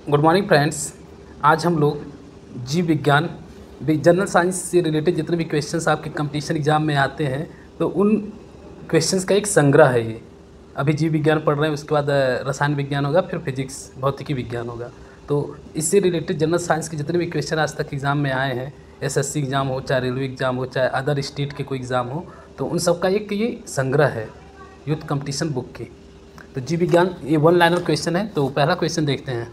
Good morning friends. आज हम लोग जीव विज्ञान जनरल साइंस से रिलेटेड जितने भी क्वेश्चंस आपके कंपटीशन एग्जाम में आते हैं तो उन क्वेश्चंस का एक संग्रह है ये। अभी जीव विज्ञान पढ़ रहे हैं, उसके बाद रसायन विज्ञान होगा, फिर फिजिक्स भौतिकी विज्ञान होगा। तो इससे रिलेटेड जनरल साइंस के जितने भी क्वेश्चन आज तक एग्ज़ाम में आए हैं, एसएससी एग्ज़ाम हो, चाहे रेलवे एग्ज़ाम हो, चाहे अदर स्टेट के कोई एग्ज़ाम हो, तो उन सब का एक ये संग्रह है यूथ कंपटीशन बुक की। तो जीव विज्ञान ये वन लाइनर क्वेश्चन है। तो पहला क्वेश्चन देखते हैं।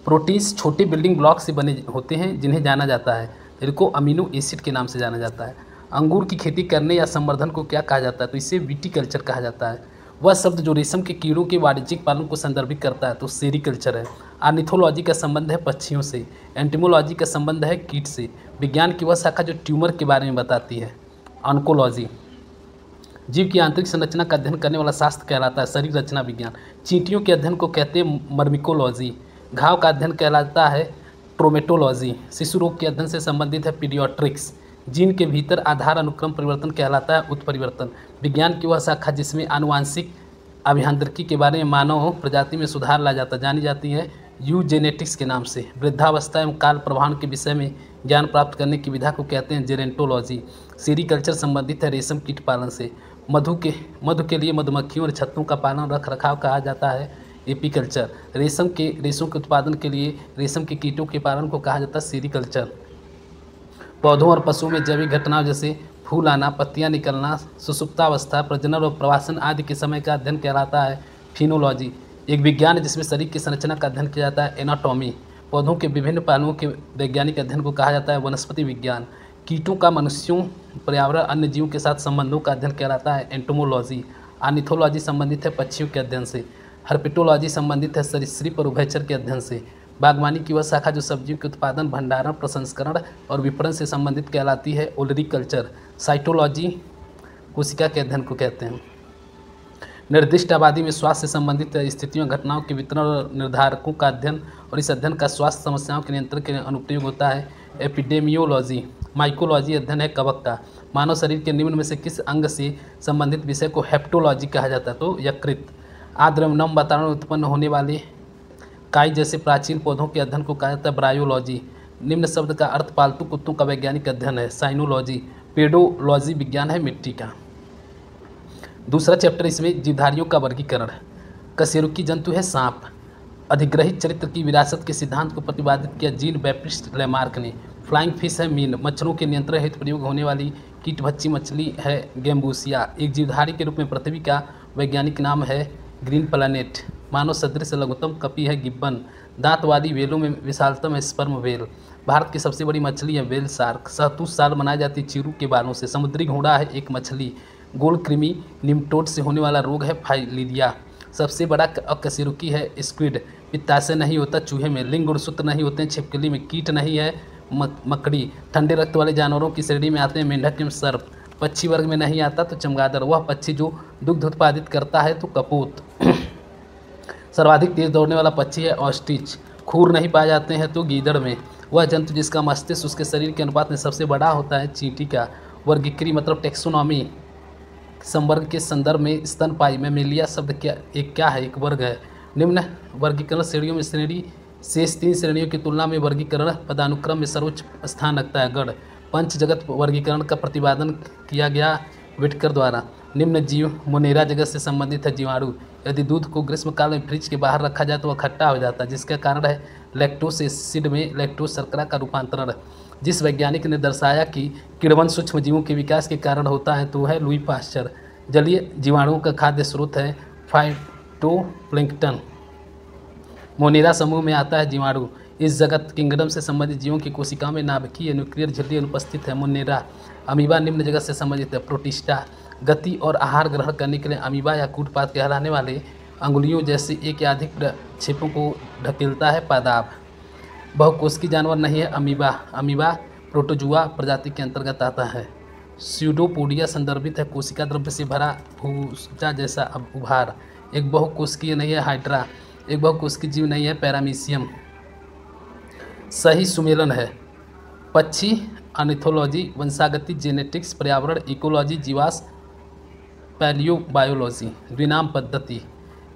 प्रोटीन्स छोटे बिल्डिंग ब्लॉक से बने होते हैं जिन्हें जाना जाता है, इनको अमीनो एसिड के नाम से जाना जाता है। अंगूर की खेती करने या संवर्धन को क्या कहा जाता है? तो इसे विटीकल्चर कहा जाता है। वह शब्द जो रेशम के कीड़ों के वाणिज्यिक पालन को संदर्भित करता है तो सेरीकल्चर है। आर्निथोलॉजी का संबंध है पक्षियों से। एंटिमोलॉजी का संबंध है कीट से। विज्ञान की वह शाखा जो ट्यूमर के बारे में बताती है, ऑन्कोलॉजी। जीव की आंतरिक संरचना का अध्ययन करने वाला शास्त्र कहलाता है शरीर रचना विज्ञान। चींटियों के अध्ययन को कहते हैं मर्मिकोलॉजी। घाव का अध्ययन कहलाता है ट्रोमेटोलॉजी। शिशु रोग के अध्ययन से संबंधित है पीडियाट्रिक्स। जीन के भीतर आधार अनुक्रम परिवर्तन कहलाता है उत्परिवर्तन। विज्ञान की वह शाखा जिसमें आनुवांशिक अभियांत्रिकी के बारे में मानव प्रजाति में सुधार लाया जाता जानी जाती है यूजेनेटिक्स के नाम से। वृद्धावस्था एवं काल प्रवाहन के विषय में ज्ञान प्राप्त करने की विधा को कहते हैं जेरेंटोलॉजी। सेरीकल्चर संबंधित है रेशम कीट पालन से। मधु के लिए मधुमक्खियों और छत्तों का पालन रख रखाव कहा जाता है एपीकल्चर। रेशों के उत्पादन के लिए रेशम के कीटों के पालन को कहा जाता है सेरीकल्चर। पौधों और पशुओं में जैविक घटनाओं जैसे फूल आना, पत्तियां निकलना, सुसुप्तावस्था, प्रजनन और प्रवासन आदि के समय का अध्ययन कहलाता है फिनोलॉजी। एक विज्ञान है जिसमें शरीर की संरचना का अध्ययन किया जाता है एनाटॉमी। पौधों के विभिन्न पहलुओं के वैज्ञानिक अध्ययन को कहा जाता है वनस्पति विज्ञान। कीटों का मनुष्यों, पर्यावरण, अन्य जीवों के साथ संबंधों का अध्ययन कहलाता है एंटोमोलॉजी। आर्निथोलॉजी संबंधित है पक्षियों के अध्ययन से। हर्पेटोलॉजी संबंधित है सरीसृप और उभयचर के अध्ययन से। बागवानी की वह शाखा जो सब्जियों के उत्पादन, भंडारण, प्रसंस्करण और विपणन से संबंधित कहलाती है ओलरीकल्चर। साइटोलॉजी कोशिका के अध्ययन को कहते हैं। निर्दिष्ट आबादी में स्वास्थ्य से संबंधित स्थितियों, घटनाओं के वितरण और निर्धारकों का अध्ययन, और इस अध्ययन का स्वास्थ्य समस्याओं के नियंत्रण के लिए अनुप्रयोग होता है एपिडेमियोलॉजी। माइकोलॉजी अध्ययन है कवक का। मानव शरीर के निम्न में से किस अंग से संबंधित विषय को हेप्टोलॉजी कहा जाता है? तो यकृत। आर्द्र एवं नम वातावरण में उत्पन्न होने वाले काई जैसे प्राचीन पौधों के अध्ययन को कहा जाता है ब्रायोलॉजी। निम्न शब्द का अर्थ पालतू कुत्तों का वैज्ञानिक अध्ययन है साइनोलॉजी। पेडोलॉजी विज्ञान है मिट्टी का। दूसरा चैप्टर इसमें जीवधारियों का वर्गीकरण। कशेरुकी जंतु है सांप। अधिग्रहित चरित्र की विरासत के सिद्धांत को प्रतिपादित किया जीन बैप्टिस्ट लैमार्क ने। फ्लाइंग फिश है मीन। मच्छरों के नियंत्रण हेतु प्रयोग होने वाली कीटभक्षी मछली है गेम्बूसिया। एक जीवधारी के रूप में पृथ्वी का वैज्ञानिक नाम है ग्रीन प्लैनेट। मानव सदृश लघुत्तम कपी है गिब्बन। दांत वाली वेलों में विशालतम है स्पर्म वेल। भारत की सबसे बड़ी मछली है वेल शार्क। शहतूत साल मनाई जाती है चीरू के बालों से। समुद्री घोड़ा है एक मछली। गोल्ड कृमि निम्टोड से होने वाला रोग है फाइलीरिया। सबसे बड़ा अकशेरुकी है स्क्विड। पित्ताशय नहीं होता चूहे में। लिंग गुणसूत्र नहीं होते हैं छिपकली में। कीट नहीं है मकड़ी। ठंडे रक्त वाले जानवरों की श्रेणी में आते हैं मेंढक एवं सर्प। पक्षी वर्ग में नहीं आता तो चमगादड़। वह पक्षी जो दुग्ध उत्पादित करता है तो कपोत। सर्वाधिक तेज दौड़ने वाला पक्षी है ऑस्ट्रिच। खूर नहीं पाए जाते हैं तो गीदड़ में। वह जंतु जिसका मस्तिष्क उसके शरीर के अनुपात में सबसे बड़ा होता है चींटी का। वर्गीकरी मतलब टेक्सोनॉमी संवर्ग के संदर्भ में स्तनपायी मेमेलिया शब्द क्या है? एक वर्ग है। निम्न वर्गीकरण श्रेणियों में श्रेणी शेष 3 श्रेणियों की तुलना में वर्गीकरण पदानुक्रम में सर्वोच्च स्थान रखता है गढ़। पंच जगत वर्गीकरण का प्रतिपादन किया गया विटकर द्वारा। निम्न जीव मोनेरा जगत से संबंधित है जीवाणु। यदि दूध को ग्रीष्मकाल में फ्रिज के बाहर रखा जाए तो वह खट्टा हो जाता है, जिसका कारण है लैक्टोस एसिड में लैक्टोस शर्करा का रूपांतरण। जिस वैज्ञानिक ने दर्शाया कि किण्वन सूक्ष्म जीवों के विकास के कारण होता है तो वह है लुई पाश्चर। जलीय जीवाणुओं का खाद्य स्रोत है फाइटोप्लैंक्टन। मोनेरा समूह में आता है जीवाणु। इस जगत किंगडम से संबंधित जीवों की कोशिकाओं में नाभिकीय न्यूक्लियर झिल्ली अनुपस्थित है मोनेरा। अमीबा निम्न जगत से संबंधित है प्रोटिस्टा। गति और आहार ग्रहण करने के लिए अमीबा या कूटपात कहलाने वाले अंगुलियों जैसे एक या अधिक प्रक्षेपों को ढकेलता है पादाब। बहुकोशिकीय जानवर नहीं है अमीबा। अमीबा प्रोटोजुआ प्रजाति के अंतर्गत आता है। स्यूडोपोडिया संदर्भित है कोशिका द्रव्य से भरा भूसा जैसा उभार। एक बहुकोशिकीय नहीं है हाइड्रा। एक बहुकोशिकीय जीव नहीं है पैरामीशियम। सही सुमेलन है पक्षी ऑर्निथोलॉजी, वंशागति, जेनेटिक्स, पर्यावरण, इकोलॉजी, जीवाश्म, पैलियोबायोलॉजी। द्विनाम पद्धति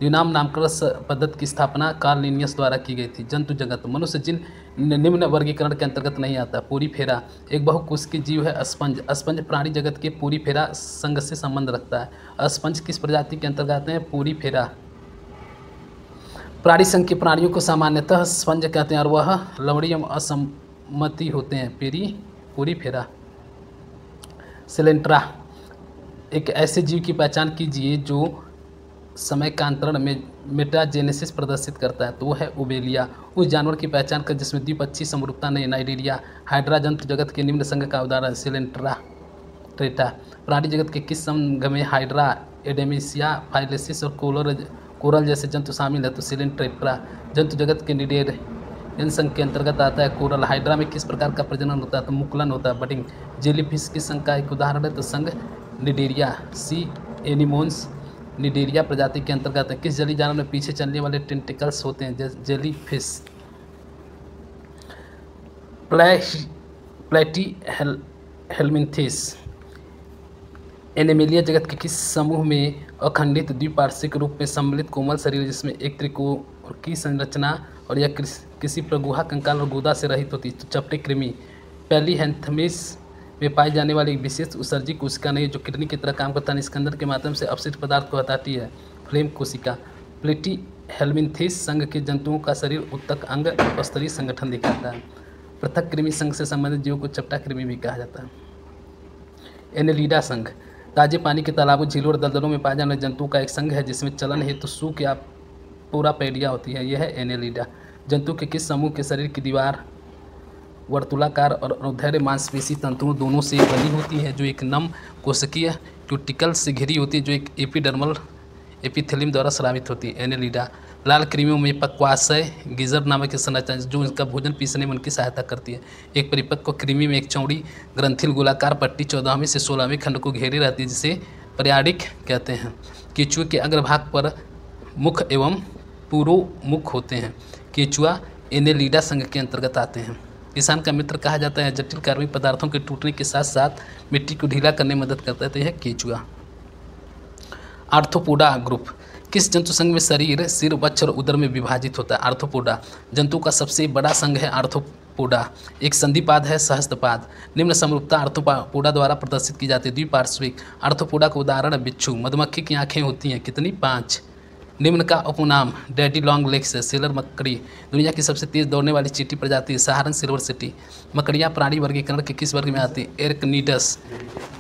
यूनाम नामकरण पद्धति की स्थापना कार्ल लिनियस द्वारा की गई थी। जंतु जगत, मनुष्य जिन निम्न वर्गीकरण के अंतर्गत नहीं आता। पूरी फेरा, एक बहुकोशिकीय जीव है। अस्पंज, अस्पंज प्राणी जगत के पूरी फेरा संघ से संबंध रखता है। अस्पंज किस प्रजाति के अंतर्गत आते हैं? पूरी फेरा। प्राणी संघ के प्राणियों को सामान्यतः स्पंज कहते हैं और वह लवणीय एवं असम्मति होते हैं। पूरी फेरा। सिलेंट्रा, एक ऐसे जीव की पहचान कीजिए जो समय कांतरण में मेटाजेनेसिस प्रदर्शित करता है, तो वो है उबेलिया। उस जानवर की पहचान कर जिसमें द्विपक्षीय समरूपता नहीं। नाइडेरिया। हाइड्रा जंतु जगत के निम्न संघ का उदाहरण सिलेंट्रा ट्रेटा। प्राणी जगत के किस संघ में हाइड्रा, एडेमिसिया, फाइलेसिस और कोरल जैसे जंतु शामिल है? तो सिलेंट्रेट्रा। जंतु जगत के निडेर इन संघ के अंतर्गत आता है कोरल। हाइड्रा में किस प्रकार का प्रजनन होता है? तो मुकुलन होता है, बडिंग। जेलीफिश किस संघ का एक उदाहरण है? तो संघ निडेरिया। सी एनिमोन्स निडेरिया प्रजाति के अंतर्गत है। किस जलीय जानवर में पीछे चलने वाले टेंटिकल्स होते हैं? जेलीफिश। प्लैटीहेल्मिन्थेस एनिमेलिया जगत के किस समूह में अखंडित द्विपार्श्विक रूप में सम्मिलित कोमल शरीर जिसमें एक त्रिकोण की संरचना और यह किसी प्रगुहा, कंकाल और गुदा से रहित होती है? तो चपटे कृमि। पैलीहेंथमिस में पाई जाने वाली एक विशेष उत्सर्जी कोशिका नहीं जो किडनी की तरह काम करता है, निस्कंदन के माध्यम से अपशिष्ट पदार्थ को हटाती है। फ्लेम कोशिका। प्लैटीहेल्मिन्थेस संघ के जंतुओं का शरीर उत्तक अंग उपस्तरीय संगठन दिखाता है। पृथक कृमि संघ से संबंधित जीवों को चपटा कृमि भी कहा जाता है। एनेलिडा संघ, ताजे पानी के तालाबों, झीलों और दलदलों में पाए जाने वाले जंतुओं का एक संघ है जिसमें चलन हेतु सूख या पोरापेडिया होती है। यह है एनेलिडा। जंतु के किस समूह के शरीर की दीवार वर्तुलाकार और अनुदैर्ध्य मांसपेशी तंतुओं दोनों से बनी होती है, जो एक नम कोशिकीय क्यूटिकल से घिरी होती है, जो एक एपिडर्मल एपिथेलियम द्वारा स्रावित होती है। एनेलिडा। लाल कृमियों में पक्वाशय गिजर नामक संरचना जो उनका भोजन पीसने में उनकी सहायता करती है। एक परिपक्व कृमि में एक चौड़ी ग्रंथिल गोलाकार पट्टी 14वें से 16वें खंड को घेरे रहती है, जिसे पर्याडिक कहते हैं। केचुए के अग्रभाग पर मुख एवं पुरोमुख होते हैं। केचुआ एनेलिडा संघ के अंतर्गत आते हैं। किसान का मित्र कहा जाता है, जटिल कार्बनिक पदार्थों के टूटने के साथ साथ मिट्टी को ढीला करने में मदद करता है, तो यह केचुआ। आर्थ्रोपोडा ग्रुप, किस जंतु संघ में शरीर सिर, वक्ष और उदर में विभाजित होता है? आर्थ्रोपोडा। जंतु का सबसे बड़ा संघ है आर्थ्रोपोडा। एक संधिपाद है, सहस्त्रपाद। निम्न समरूपता आर्थ्रोपोडा द्वारा प्रदर्शित की जाती है। द्विपार्श्विक। आर्थ्रोपोडा का उदाहरण है बिच्छू। मधुमक्खी की आंखें होती हैं कितनी? 5। निम्न का उपनाम डैडी लॉन्ग लेग्स है। सेलर मकड़ी दुनिया की सबसे तेज दौड़ने वाली चींटी प्रजाति है। सहारन सिल्वर सिटी। मकड़ियाँ प्राणी वर्गीकरण के किस वर्ग में आती है? एरकनीडस।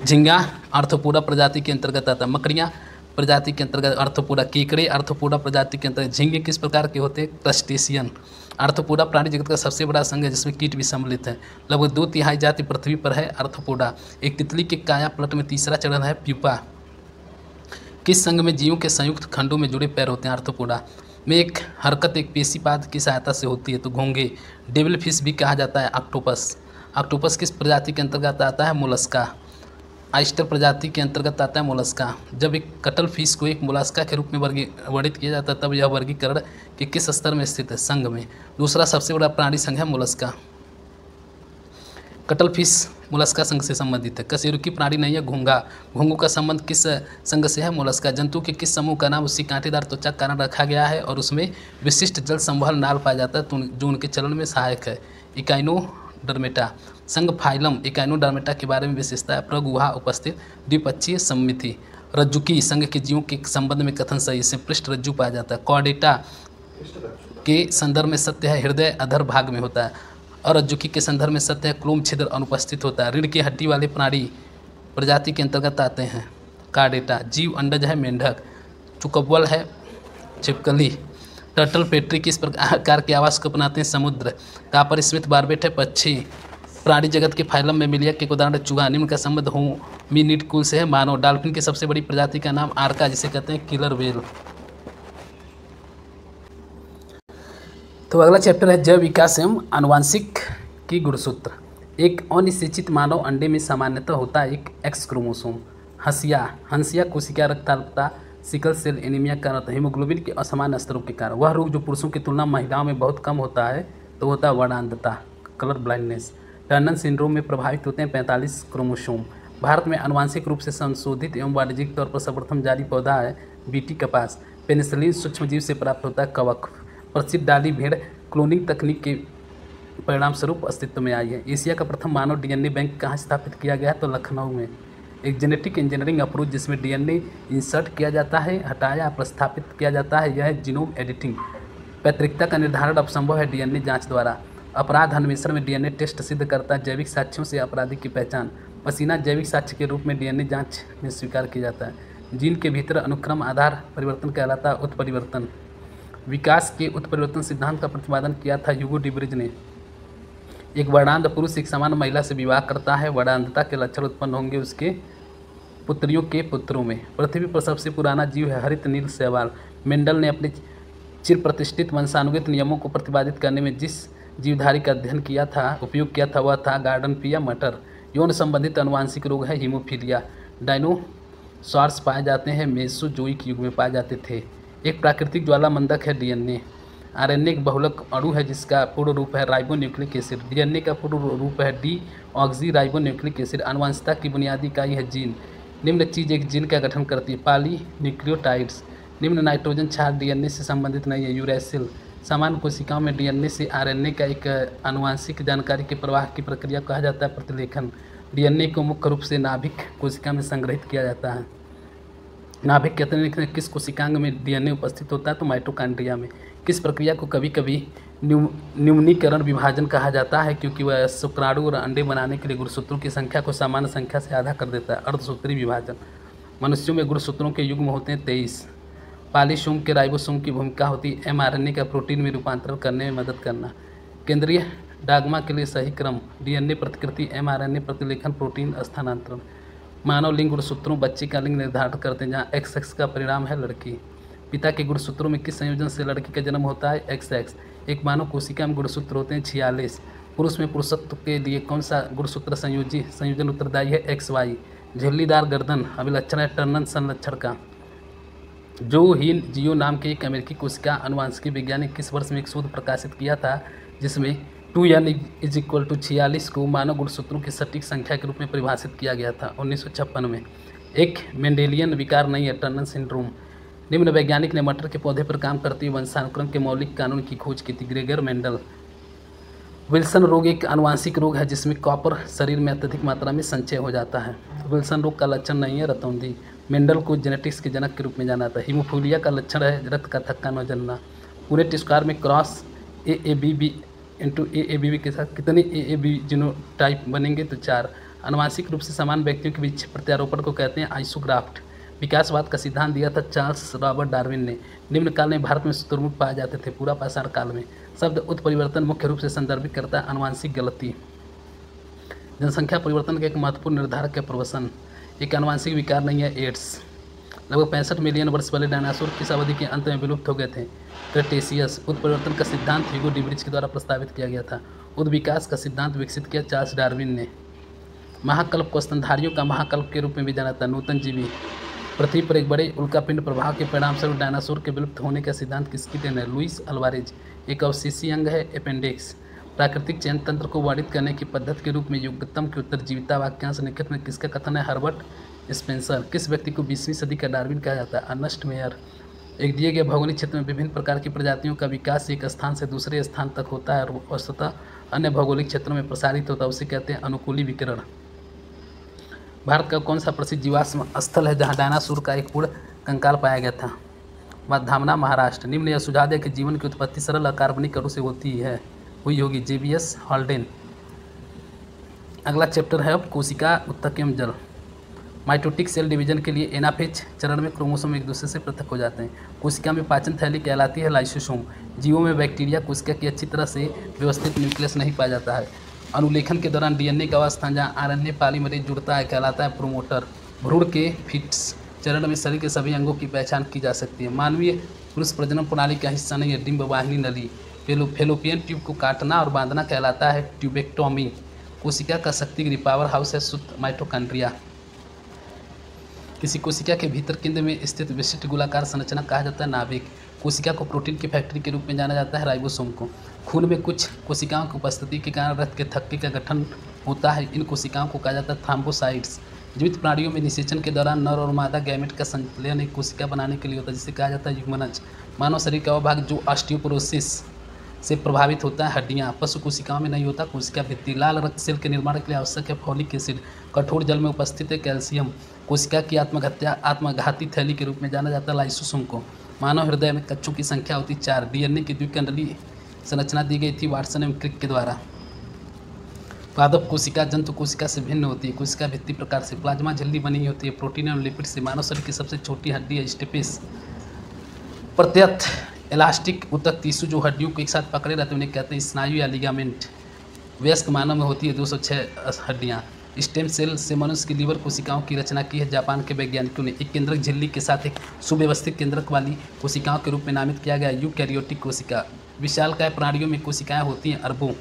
झींगा आर्थ्रोपोडा प्रजाति के अंतर्गत आता है। मकड़ियाँ प्रजाति के अंतर्गत आर्थ्रोपोडा। केकड़े आर्थ्रोपोडा प्रजाति के अंतर्गत। झींगे किस प्रकार के होते हैं? क्रस्टेशियन। आर्थ्रोपोडा प्राणी जगत का सबसे बड़ा संघ है जिसमें कीट भी सम्मिलित है। लगभग 2/3 जाति पृथ्वी पर है आर्थ्रोपोडा। एक तितली के काया पलट में तीसरा चरण है प्यूपा। किस संघ में जीवों के संयुक्त खंडों में जुड़े पैर होते हैं? आर्थ्रोपोडा में एक हरकत एक पेशीपाद की सहायता से होती है, तो घोंगे। डेविल फिश भी कहा जाता है। ऑक्टोपस। ऑक्टोपस किस प्रजाति के अंतर्गत आता है? मोलस्का। आइस्टर प्रजाति के अंतर्गत आता है मोलस्का। जब एक कटल फिश को एक मोलस्का के रूप में वर्णित किया जाता है तब यह वर्गीकरण के किस स्तर में स्थित है? संघ में। दूसरा सबसे बड़ा प्राणी संघ है मोलस्का। कटल फिश मोलस्का संघ से संबंधित है। कशेरुकी प्राणी नहीं है घोंगा। घोंगों का संबंध किस संघ से है? मोलस्का। जंतु के किस समूह का नाम उसकी कांटेदार त्वचा कारण रखा गया है और उसमें विशिष्ट जल संवहन नाल पाया जाता है जो उनके चलन में सहायक है? इकाइनोडर्मेटा। संघ फाइलम इकाइनोडर्मेटा के बारे में विशेषता है? प्रगुहा उपस्थित, द्विपक्षीय सम्मिति। रज्जुकी संघ के जीवों के संबंध में कथन सही, इससे पृष्ठ रज्जु पाया जाता है। कॉर्डेटा के संदर्भ में सत्य है हृदय अधर भाग में होता है। और रज्जुकी के संदर्भ में सत्य है क्लोम छिद्र अनुपस्थित होता है। रीढ़ की हड्डी वाले प्राणी प्रजाति के अंतर्गत आते हैं। कार्डेटा। जीव अंडज है मेंढक। चुकव्वल है छिपकली। टर्टल पेट्री किस प्रकार के आवास को अपनाते हैं? समुद्र। कापर स्मिथ बारबेट है पक्षी। प्राणी जगत के फाइलम में मिलिया के उदाहरण चूहा। निम्न का संबंध होमिनिड कुल से है मानव। डॉल्फिन की सबसे बड़ी प्रजाति का नाम आर्का जिसे कहते हैं किलर व्हेल। तो अगला चैप्टर है जैव विकास एवं आनुवांशिक की गुणसूत्र। एक अनिषेचित मानव अंडे में सामान्यतः होता है एक एक्स क्रोमोसोम। हंसिया कोशिका रक्ताल्पता, सिकल सेल एनीमिया का कारण हीमोग्लोबिन के असमान स्तरों के कारण। वह रोग जो पुरुषों की तुलना में महिलाओं में बहुत कम होता है तो होता है वर्णांधता, कलर ब्लाइंडनेस। टर्नर सिंड्रोम में प्रभावित होते हैं 45 क्रोमोसोम। भारत में आनुवांशिक रूप से संशोधित एवं वाणिज्यिक तौर पर सर्वप्रथम जारी पौधा है बीटी कपास। पेनिसिलिन सूक्ष्मजीव से प्राप्त होता है। कवक प्रसिद्ध डाली भेड़ क्लोनिंग तकनीक के परिणाम स्वरूप अस्तित्व में आई है। एशिया का प्रथम मानव डीएनए बैंक कहाँ स्थापित किया गया है? तो लखनऊ में। एक जेनेटिक इंजीनियरिंग अप्रोच जिसमें डीएनए इंसर्ट किया जाता है, हटाया प्रतिस्थापित किया जाता है, यह है जीनोम एडिटिंग। पैतृकता का निर्धारण अब संभव है डीएनए जांच द्वारा। अपराध अन्वेषण में डीएनए टेस्ट सिद्ध करता है जैविक साक्ष्यों से अपराधी की पहचान। पसीना जैविक साक्ष्य के रूप में डीएनए जांच में स्वीकार किया जाता है। जीन के भीतर अनुक्रम आधार परिवर्तन कहलाता है उत्परिवर्तन। विकास के उत्परिवर्तन सिद्धांत का प्रतिपादन किया था ह्यूगो डिब्रिज ने। एक वर्णांध पुरुष एक समान महिला से विवाह करता है, वर्णांधता के लक्षण उत्पन्न होंगे उसके पुत्रियों के पुत्रों में। पृथ्वी पर सबसे पुराना जीव है हरित नील शैवाल। मेंडल ने अपने चिर प्रतिष्ठित वंशानुगत नियमों को प्रतिपादित करने में जिस जीवधारी का अध्ययन किया था, उपयोग किया था, वह था गार्डनपिया मटर। यौन संबंधित अनुवांशिक रोग है हीमोफीलिया। डायनोसॉर्स पाए जाते हैं मेसोजोइक युग में पाए जाते थे। एक प्राकृतिक ज्वालामंदक है डीएनए। आरएनए एक बहुलक अणु है जिसका पूर्ण रूप है राइबोन्यूक्लिक एसिड। डीएनए का पूर्ण रूप है डीऑक्सी राइबोन्यूक्लिक एसिड। आनुवंशिकता की बुनियादी इकाई है जीन। निम्न चीज एक जीन का गठन करती है पॉलीन्यूक्लियोटाइड्स। निम्न नाइट्रोजन क्षार डीएनए से संबंधित नहीं है यूरेसिल। सामान्य कोशिकाओं में डीएनए से आरएनए का एक आनुवंशिक जानकारी के प्रवाह की प्रक्रिया कहा जाता है प्रतिलेखन। डीएनए को मुख्य रूप से नाभिक कोशिका में संग्रहित किया जाता है। नाभिक के अतिरिक्त किस कोशिकांग में डीएनए उपस्थित होता है? तो माइटोकॉन्ड्रिया में। किस प्रक्रिया को कभी कभी न्यूनीकरण विभाजन कहा जाता है क्योंकि वह शुक्राणु और अंडे बनाने के लिए गुणसूत्रों की संख्या को सामान्य संख्या से आधा कर देता है। अर्धसूत्री विभाजन। मनुष्यों में गुणसूत्रों के युग्म होते हैं 23। पॉलीसोम के राइबोसोम की भूमिका होती है एमआरएनए का प्रोटीन में रूपांतरण करने में मदद करना। केंद्रीय डागमा के लिए सही क्रम डीएनए प्रतिकृति, एमआरएनए प्रतिलेखन, प्रोटीन स्थानांतरण। मानव लिंग गुणसूत्रों बच्चे का लिंग निर्धारित करते हैं जहाँ XX का परिणाम है लड़की। पिता के गुणसूत्रों में किस संयोजन से लड़की का जन्म होता है? XX। एक मानव कोशिका में गुणसूत्र होते हैं 46। पुरुष में पुरुषत्व के लिए कौन सा गुणसूत्र संयोजन उत्तरदायी है? XY। झिल्लीदार गर्दन अभिलक्षण है टर्नन संलक्षण का। जो हीन जियो नाम के एक अमेरिकी कोशिका अनुवांशिकी वैज्ञानिक किस वर्ष में एक शोध प्रकाशित किया था जिसमें 2n = 46 को मानव गुणसूत्रों की सटीक संख्या के रूप में परिभाषित किया गया था? 1956 में। एक मेंडेलियन विकार नहीं है टर्नर सिंड्रोम। निम्न वैज्ञानिक ने मटर के पौधे पर काम करते हुए वंशानुक्रम के मौलिक कानून की खोज की थी? Gregor Mendel. विल्सन रोग एक आनुवांशिक रोग है जिसमें कॉपर शरीर में अत्यधिक मात्रा में संचय हो जाता है। विल्सन रोग का लक्षण नहीं है रतौंधी। मेंडल को जेनेटिक्स के जनक के रूप में जाना जाता है। हीमोफीलिया का लक्षण है रक्त का थक्का न जलना। पूरे टिस्कार में क्रॉस AABB के साथ कितने AAB जीनोटाइप बनेंगे? तो 4। आनुवांशिक रूप से समान व्यक्तियों के बीच प्रत्यारोपण को कहते हैं आइसोग्राफ्ट। विकासवाद का सिद्धांत दिया था चार्ल्स रॉबर्ट डार्विन ने। निम्न काल में भारत में शुतुरमुर्ग पाए जाते थे पूरा पाषाण काल में। शब्द उत्परिवर्तन मुख्य रूप से संदर्भित करता है आनुवांशिक गलती। जनसंख्या परिवर्तन का एक महत्वपूर्ण निर्धारक है प्रवसन। एक आनुवांशिक विकार नहीं है एड्स। लगभग 65 मिलियन वर्ष पहले डायनासोर किस अवधि के अंत में विलुप्त हो गए थे? क्रेटेशियस। उत्परिवर्तन का सिद्धांत ह्यूगो डिब्रिज के द्वारा प्रस्तावित किया गया था। उद्विकास का सिद्धांत विकसित किया चार्ल्स डार्विन ने। महाकल्प को स्तनधारियों का महाकल्प के रूप में भी जाना था। नूतन जीवी। पृथ्वी पर एक बड़े उल्कापिंड प्रभाव के परिणामस्वरूप डायनासोर के विलुप्त होने का सिद्धांत किसकी देन है? Luis Alvarez. एक अवशेषीय अंग है अपेंडिक्स। प्राकृतिक चयन तंत्र को वर्णित करने की पद्धति के रूप में युग्मतम की उत्तरजीविता वाक्यांश निकट में किसका कथन है? Herbert Spencer. किस व्यक्ति को 20वीं सदी का डार्विन कहा जाता है? Ernst Mayr. एक दिए गए भौगोलिक क्षेत्र में विभिन्न प्रकार की प्रजातियों का विकास एक स्थान से दूसरे स्थान तक होता है और वस्तुतः अन्य भौगोलिक क्षेत्रों में प्रसारित होता है, उसे कहते हैं अनुकूली विकिरण। भारत का कौन सा प्रसिद्ध जीवाश्म स्थल है जहाँ डायनासोर का एक पूर्ण कंकाल पाया गया था? धामना, महाराष्ट्र। निम्न यह सुझाव दिया कि जीवन की उत्पत्ति सरल अकार्बनिक अणु से हुई होगी। JBS हॉल्डेन। अगला चैप्टर है अब कोशिका उत्तक एवं जल। माइटोटिक सेल डिवीजन के लिए एनाफेज चरण में क्रोमोसोम एक दूसरे से पृथक हो जाते हैं। कोशिका में पाचन थैली कहलाती है लाइसोसोम। जीवों में बैक्टीरिया कोशिका की अच्छी तरह से व्यवस्थित न्यूक्लियस नहीं पाया जाता है। अनुलेखन के दौरान डीएनए का वह स्थान जहाँ आरएनए पॉलीमरेज जुड़ता है कहलाता है प्रोमोटर। भ्रूण के फिट्स चरण में शरीर के सभी अंगों की पहचान की जा सकती है। मानवीय पुरुष प्रजनन प्रणाली का हिस्सा नहीं है डिंब वाहिनी नली। फेलोपियन ट्यूब को काटना और बांधना कहलाता है ट्यूबेक्टोमी। कोशिका का शक्ति गृह पावर हाउस है शुद्ध माइटोकॉन्ड्रिया। किसी कोशिका के भीतर केंद्र में स्थित विशिष्ट गोलाकार संरचना कहा जाता है नाभिक। कोशिका को प्रोटीन की फैक्ट्री के रूप में जाना जाता है राइबोसोम को। खून में कुछ कोशिकाओं की उपस्थिति के कारण रक्त के थक्के का गठन होता है। इन कोशिकाओं को कहा जाता है थ्रोम्बोसाइट्स। जीवित प्राणियों में निषेचन के दौरान नर और मादा गैमेट का संचलन एक कोशिका बनाने के लिए होता है, जिसे कहा जाता है युग्मनज। मानव शरीर का वह भाग जो ऑस्टियोपोरोसिस से प्रभावित होता है, हड्डियाँ। पशु कोशिकाओं में नहीं होता। कोशिका भित्ति। लाल रक्त सेल के निर्माण के लिए आवश्यक है फॉलिक एसिड। कठोर जल में उपस्थित है कैल्शियम। कोशिका की आत्मघाती थैली के रूप में जाना जाता है लाइसोसोम को। मानव हृदय में कक्षों की संख्या होती 4। डीएनए की द्विकेंद्रीय संरचना दी गई थी वाटसन एवं क्रिक के द्वारा। पादप कोशिका जंतु कोशिका से भिन्न होती है। कोशिका भित्ति प्रकार से प्लाज्मा झिल्ली बनी होती है प्रोटीन एवं लिपिड से। मानव शरीर की सबसे छोटी हड्डी है स्टेपिस। प्रत्यक्ष इलास्टिक ऊतक टिश्यू जो हड्डियों को एक साथ पकड़े रहते हैं उन्हें कहते हैं स्नायु या लिगामेंट। वयस्क मानव में होती है 206 हड्डियाँ। स्टेम सेल से मनुष्य की लीवर कोशिकाओं की रचना की है जापान के वैज्ञानिकों ने। एक केंद्रक झिल्ली के साथ एक सुव्यवस्थित केंद्रक वाली कोशिकाओं के रूप में नामित किया गया यूकैरियोटिक कोशिका। विशालकाय प्राणियों में कोशिकाएं होती हैं अरबों।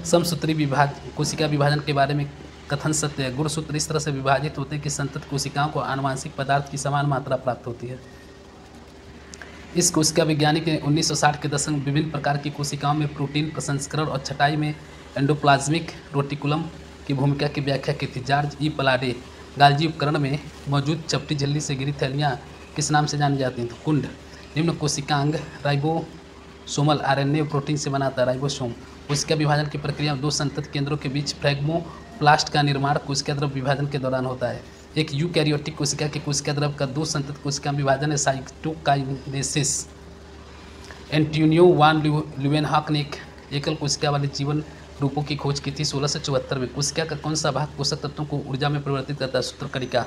समसूत्री कोशिका विभाजन के बारे में कथन सत्य है। गुणसूत्र इस तरह से विभाजित होते हैं कि संतत कोशिकाओं को आनुवांशिक पदार्थ की समान मात्रा प्राप्त होती है। इस कोशिका वैज्ञानिक ने 1960 के दशक में विभिन्न प्रकार की कोशिकाओं में प्रोटीन प्रसंस्करण और छटाई में एंडोप्लाज्मिक रेटिकुलम की भूमिका की व्याख्या की थी। जॉर्ज ई पलाडे गाल्जी उपकरण में मौजूद चपटी झिल्ली से घिरी थैलियाँ किस नाम से जानी जाती हैं? तो कुंड। निम्न कोशिकांग राइबोसोमल आरएनए प्रोटीन से बनाता है राइबोसोम। कोशिका विभाजन की प्रक्रिया में 2 संतत केंद्रों के बीच फ्रैगमोप्लास्ट का निर्माण कोशिका द्रव विभाजन के दौरान होता है। एक यूकैरियोटिक कोशिका के कोशिका द्रव का 2 संतत कोशिका विभाजन है साइटोकाइनेसिस। एंटोनियो वान ल्यूवेनहॉक ने एक एकल कोशिका वाले जीवन रूपों की खोज की थी 1674 में। कोशिका का कौन सा भाग पोषक तत्वों को ऊर्जा में परिवर्तित करता है? सूत्रकणिका।